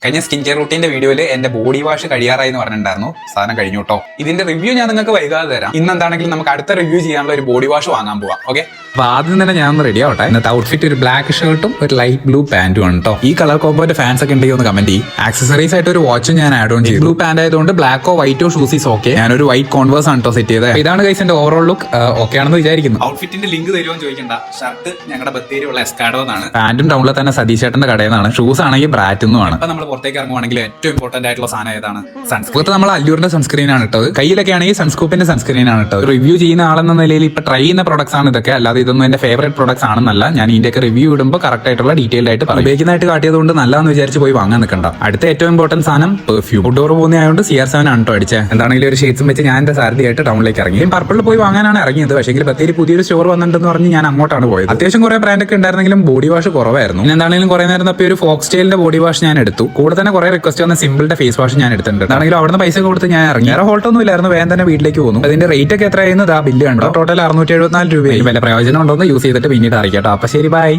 കഴിഞ്ഞ skin care റൂട്ടീന്റെ വീഡിയോയിൽ എന്റെ ബോഡി വാഷ് കഴിയാറായി എന്ന് പറഞ്ഞിട്ടുണ്ടായിരുന്നു. സാധനം കഴിഞ്ഞു കേട്ടോ. ഇതിന്റെ റിവ്യൂ ഞാൻ നിങ്ങൾക്ക് വൈകാതെ തരാം. ഇന്ന് എന്താണെങ്കിലും നമുക്ക് അടുത്ത റിവ്യൂ ചെയ്യാനുള്ള ഒരു ബോഡി വാഷ് വാങ്ങാൻ പോവാം. ഓക്കെ, അപ്പൊ ആദ്യം തന്നെ ഞാൻ ഒന്ന് റെഡി ആവട്ടെ. ഇന്നത്തെ ഔട്ട്ഫിറ്റ് ഒരു ബ്ലാക്ക് ഷർട്ടും ഒരു ലൈറ്റ് ബ്ലൂ പാന്റും ആണ് കേട്ടോ. ഈ കളർ കോമ്പോന്റെ ഫാൻസ് ഒക്കെ ഉണ്ടെങ്കിൽ ഒന്ന് കമന്റ് ചെയ്യും. ആക്സസറീസ് ആയിട്ട് ഒരു വാച്ചും ഞാൻ ആഡ് ഓൺ ചെയ്തു. ബ്ലൂ പാന്റ് ആയതുകൊണ്ട് ബ്ലാക്കോ വൈറ്റോ ഷൂസ് ഈസ് ഓക്കെ. ഞാനൊരു വൈറ്റ് കോൺവേഴ്സ് ആണ് കേട്ടോ സെറ്റ് ചെയ്തത്. ഇതാണ് ഗൈസ് എന്റെ ഓവറോൾ ലുക്ക്. ഓക്കെ ആണെന്ന് വിചാരിക്കുന്നു. ഔട്ട്ഫിറ്റിന്റെ ലിങ്ക് തരുമോ എന്ന് ചോദിക്കണ്ട. ഷർട്ട് ഞങ്ങളുടെ ബത്തേരിയുള്ള എസ്കാഡോ എന്നാണ്. പാന്റും ടൗണിലെ തന്നെ സതീഷ് ചേട്ടന്റെ കടയിൽ നിന്നാണ്. ഷൂസ് ആണെങ്കിൽ ബ്രാറ്റ് എന്നുമാണ്. അപ്പൊ നമ്മൾ പുറത്തേക്ക് ഇറങ്ങുവാണെങ്കിൽ ഏറ്റവും ഇമ്പോർട്ടന്റ് ആയിട്ടുള്ള സാധനം ഏതാണ്? സൺസ്ക്രീൻ. നമ്മൾ അല്ലൂരിന്റെ സൺസ്ക്രീൻ ആണ് ഇട്ടത്. കയ്യിലൊക്കെ ആണെങ്കിൽ സൺസ്കൂപ്പിന്റെ സൺസ്ക്രീൻ ആണ് ഇട്ടത്. റിവ്യൂ ചെയ്യുന്ന ആളെന്ന നിലയിൽ ഇപ്പൊ ട്രൈ ചെയ്യുന്ന പ്രോഡക്ട്സ് ആണ് ഇതൊക്കെ. അല്ലാതെ ഇതൊന്നും എന്റെ ഫേവറേറ്റ് പ്രോഡക്ട്സ് ആണെന്നല്ല. ഞാൻ ഇതിന്റെയൊക്കെ റിവ്യൂ ഇടുമ്പോൾ കറക്റ്റ് ആയിട്ടുള്ള ഡീറ്റെയിൽഡ് ആയിട്ട് ഉപയോഗിക്കുന്നതായിട്ട് കാട്ടിയതുകൊണ്ട് നല്ലതെന്ന് വിചാരിച്ച് പോയി വാങ്ങാൻ നിൽക്കണ്ട. അടുത്ത ഏറ്റവും ഇമ്പോർട്ടന്റ് സാധനം പെർഫ്യൂം. ഔട്ട്ഡോർ പോകുന്നതായതുകൊണ്ട് CR7 ആണ് കേട്ടോ അടിച്ചത്. എന്താണെങ്കിലും ഒരു ഷെയ്ഡ്സും വെച്ച് ഞാൻ എന്റെ സാരഥി ആയിട്ട് ടൗണിലേക്ക് ഇറങ്ങി. പർപ്പിളിൽ പോയി വാങ്ങാനാണ് ഇറങ്ങിയത്. പക്ഷേ ബത്തേരി പുതിയൊരു സ്റ്റോർ വന്നിട്ടുണ്ടെന്ന് പറഞ്ഞ് ഞാൻ അങ്ങോട്ടാണ് പോയത്. അത്യാവശ്യം കുറെ ബ്രാൻഡ് ഒക്കെ ഉണ്ടായിരുന്നെങ്കിലും ബോഡി വാഷ് കുറവായിരുന്നു. എന്താണെങ്കിലും കുറെ നേരം തപ്പി ഒരു ഫോക്സ് സ്റ്റൈലിന്റെ ബോഡി വാഷ് ഞാൻ എടുത്തു. കൂടെ തന്നെ കുറെ റിക്വസ്റ്റ് വന്ന സിമ്പിളിന്റെ ഫേസ് വാഷ് ഞാൻ എടുത്തിട്ടുണ്ട്. ആണെങ്കിലും അവിടുന്ന് പൈസ കൊടുത്ത് ഞാൻ ഇറങ്ങി. വേറെ ഹോൾട്ടൊന്നും ഇല്ലായിരുന്നു. വേഗം തന്നെ വീട്ടിലേക്ക് പോകുന്നു. അതിന്റെ റേറ്റ് ഒക്കെ എത്രയായിരുന്നു? ആ ബില്ല് കണ്ടോ. ടോട്ടൽ 674 രൂപ. വല്ല പ്രയോജനം ഉണ്ടോ എന്ന് യൂസ് ചെയ്തിട്ട് പിന്നീട് അറിയിക്കട്ടോ. അപ്പൊ ശരി, ബൈ.